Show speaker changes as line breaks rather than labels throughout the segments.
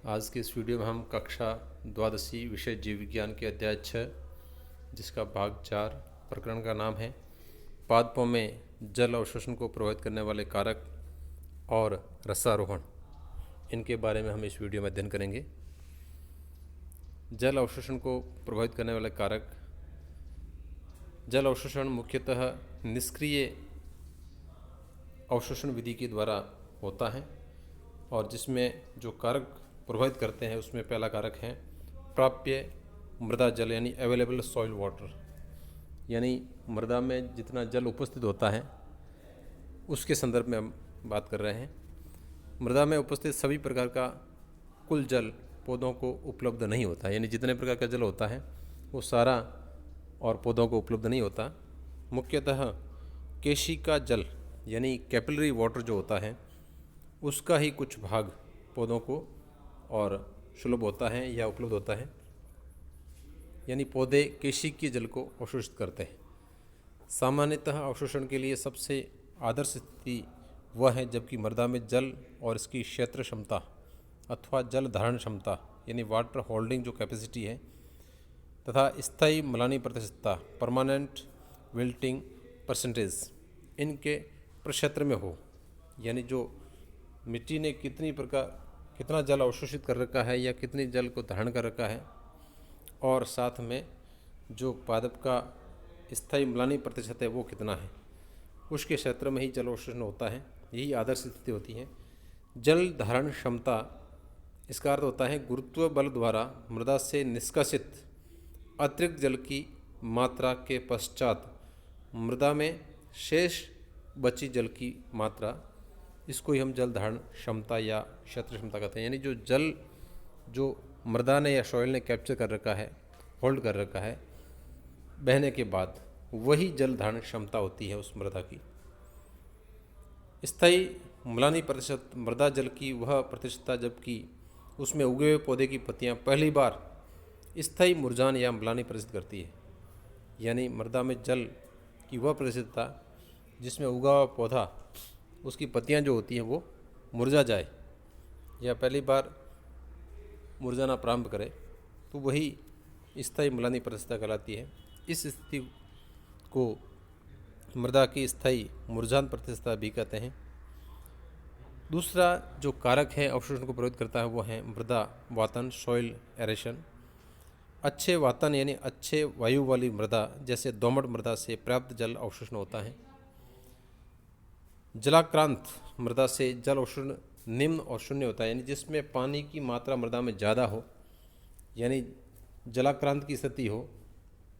आज की इस वीडियो में हम कक्षा द्वादशी विषय जीव विज्ञान के अध्याय 6 जिसका भाग 4 प्रकरण का नाम है पादपों में जल अवशोषण को प्रभावित करने वाले कारक और रसारोहण, इनके बारे में हम इस वीडियो में अध्ययन करेंगे। जल अवशोषण को प्रभावित करने वाले कारक। जल अवशोषण मुख्यतः निष्क्रिय अवशोषण विधि के द्वारा होता है और जिसमें जो कारक प्रभावित करते हैं उसमें पहला कारक है प्राप्य मृदा जल यानी अवेलेबल सॉइल वाटर, यानी मृदा में जितना जल उपस्थित होता है उसके संदर्भ में हम बात कर रहे हैं। मृदा में उपस्थित सभी प्रकार का कुल जल पौधों को उपलब्ध नहीं होता, यानी जितने प्रकार का जल होता है वो सारा और पौधों को उपलब्ध नहीं होता। मुख्यतः केशिका जल यानी कैपिलरी वाटर जो होता है उसका ही कुछ भाग पौधों को और सुलभ होता है या उपलब्ध होता है, यानी पौधे केशिकीय जल को अवशोषित करते हैं। सामान्यतः अवशोषण के लिए सबसे आदर्श स्थिति वह है जबकि मृदा में जल और इसकी क्षेत्र क्षमता अथवा जल धारण क्षमता यानी वाटर होल्डिंग जो कैपेसिटी है तथा स्थायी मलानी प्रतिशतता परमानेंट विल्टिंग परसेंटेज इनके प्रक्षेत्र में हो, यानी जो मिट्टी ने कितना जल अवशोषित कर रखा है या कितनी जल को धारण कर रखा है और साथ में जो पादप का स्थायी म्लानी प्रतिशत है वो कितना है, उसके क्षेत्र में ही जल अवशोषण होता है। यही आदर्श स्थिति होती है। जल धारण क्षमता, इसका अर्थ होता है गुरुत्व बल द्वारा मृदा से निष्कासित अतिरिक्त जल की मात्रा के पश्चात मृदा में शेष बची जल की मात्रा, इसको ही हम जल धारण क्षमता या क्षेत्र क्षमता कहते हैं। यानी जो जल जो मृदा ने या सॉइल ने कैप्चर कर रखा है, होल्ड कर रखा है बहने के बाद, वही जल धारण क्षमता होती है उस मृदा की। स्थायी म्लानी प्रतिशत मृदा जल की वह प्रतिशतता जबकि उसमें उगे हुए पौधे की पत्तियां पहली बार स्थायी मुरझान या म्लानी प्रदर्शित करती है, यानी मृदा में जल की वह प्रतिशतता जिसमें उगा हुआ पौधा उसकी पत्तियां जो होती हैं वो मुरझा जाए या पहली बार मुरझाना प्रारंभ करे, तो वही स्थायी म्लानी प्रतिशतता कहलाती है। इस स्थिति को मृदा की स्थायी मुरझान प्रतिशतता भी कहते हैं। दूसरा जो कारक है अवशोषण को प्रभावित करता है वो है मृदा वातन, सॉइल एरेशन। अच्छे वातन यानी अच्छे वायु वाली मृदा जैसे दोमट मृदा से पर्याप्त जल अवशोषण होता है। जलाक्रांत मृदा से जल अवशोषण निम्न और शून्य होता है, यानी जिसमें पानी की मात्रा मृदा में ज़्यादा हो, यानी जलाक्रांत की स्थिति हो,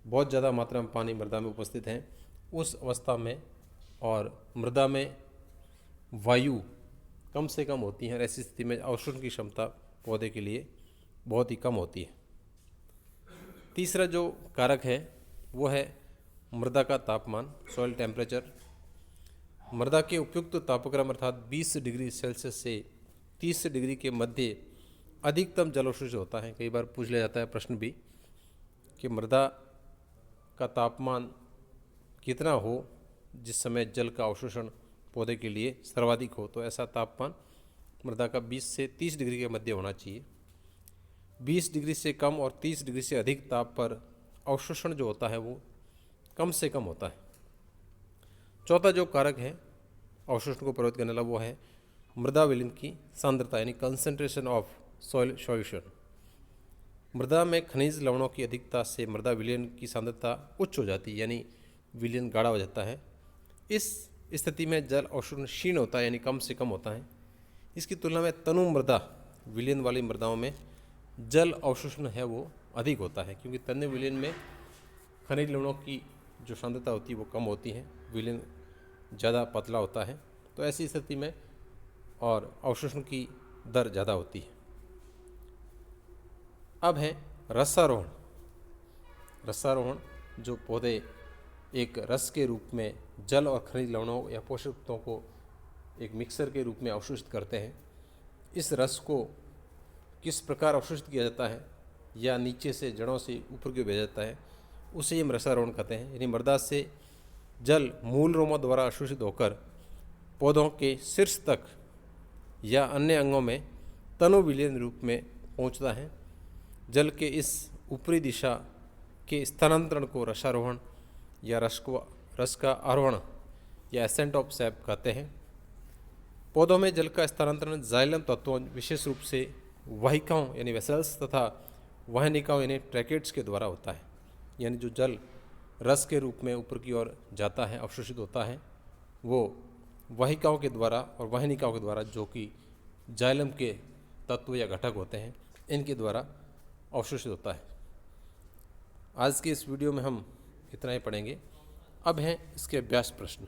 बहुत ज़्यादा मात्रा में पानी मृदा में उपस्थित है उस अवस्था में, और मृदा में वायु कम से कम होती है, ऐसी स्थिति में अवशोषण की क्षमता पौधे के लिए बहुत ही कम होती है। तीसरा जो कारक है वो है मृदा का तापमान, सॉइल टेम्परेचर। मृदा के उपयुक्त तापक्रम अर्थात 20 डिग्री सेल्सियस से 30 डिग्री के मध्य अधिकतम जल अवशोषण होता है। कई बार पूछ लिया जाता है प्रश्न भी कि मृदा का तापमान कितना हो जिस समय जल का अवशोषण पौधे के लिए सर्वाधिक हो, तो ऐसा तापमान मृदा का 20 से 30 डिग्री के मध्य होना चाहिए। 20 डिग्री से कम और 30 डिग्री से अधिक ताप पर अवशोषण जो होता है वो कम से कम होता है। चौथा जो कारक है अवशोषण को प्रभावित करने वाला वो है मृदा विलीन की सांद्रता यानी कंसंट्रेशन ऑफ सॉइल सॉल्यूशन। मृदा में खनिज लवणों की अधिकता से मृदा विलयन की सांद्रता उच्च हो जाती है, यानी विलयन गाढ़ा हो जाता है। इस स्थिति में जल अवशोषण क्षीण होता है, यानी कम से कम होता है। इसकी तुलना में तनु मृदा विलयन वाली मृदाओं में जल अवशोषण है वो अधिक होता है, क्योंकि तनु विलयन में खनिज लवणों की जो सांद्रता होती है वो कम होती है, विलयन ज़्यादा पतला होता है, तो ऐसी स्थिति में और अवशोषण की दर ज़्यादा होती है। अब है रसारोहण। रसारोहण जो पौधे एक रस के रूप में जल और खनिज लवणों या पोषक तत्वों को एक मिक्सर के रूप में अवशोषित करते हैं। इस रस को किस प्रकार अवशोषित किया जाता है या नीचे से जड़ों से ऊपर की ओर भेजा जाता है, उसे हम रसारोहण कहते हैं। यानी मृदा से जल मूल रोमों द्वारा अवशोषित होकर पौधों के शीर्ष तक या अन्य अंगों में तनु विलयन रूप में पहुंचता है। जल के इस ऊपरी दिशा के स्थानांतरण को रसारोहण या रस का आरोहण या एसेंट ऑफ सैप कहते हैं। पौधों में जल का स्थानांतरण जाइलम तत्वों विशेष रूप से वाहिकाओं यानी वेसल्स तथा वाहिनिकाओं यानी ट्रैकेट्स के द्वारा होता है। यानी जो जल रस के रूप में ऊपर की ओर जाता है, अवशोषित होता है, वो वाहिकाओं के द्वारा और वाहिनिकाओं के द्वारा, जो कि जाइलम के तत्व या घटक होते हैं, इनके द्वारा अवशोषित होता है। आज के इस वीडियो में हम इतना ही पढ़ेंगे। अब हैं इसके अभ्यास प्रश्न।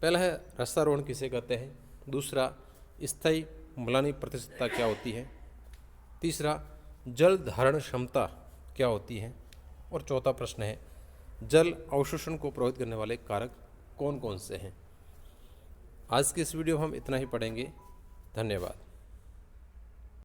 पहला है रसारोहण किसे कहते हैं। दूसरा, स्थायी म्लानी प्रतिशतता क्या होती है। तीसरा, जल धारण क्षमता क्या होती है। और चौथा प्रश्न है, जल अवशोषण को प्रभावित करने वाले कारक कौन कौन से हैं। आज के इस वीडियो में हम इतना ही पढ़ेंगे। धन्यवाद।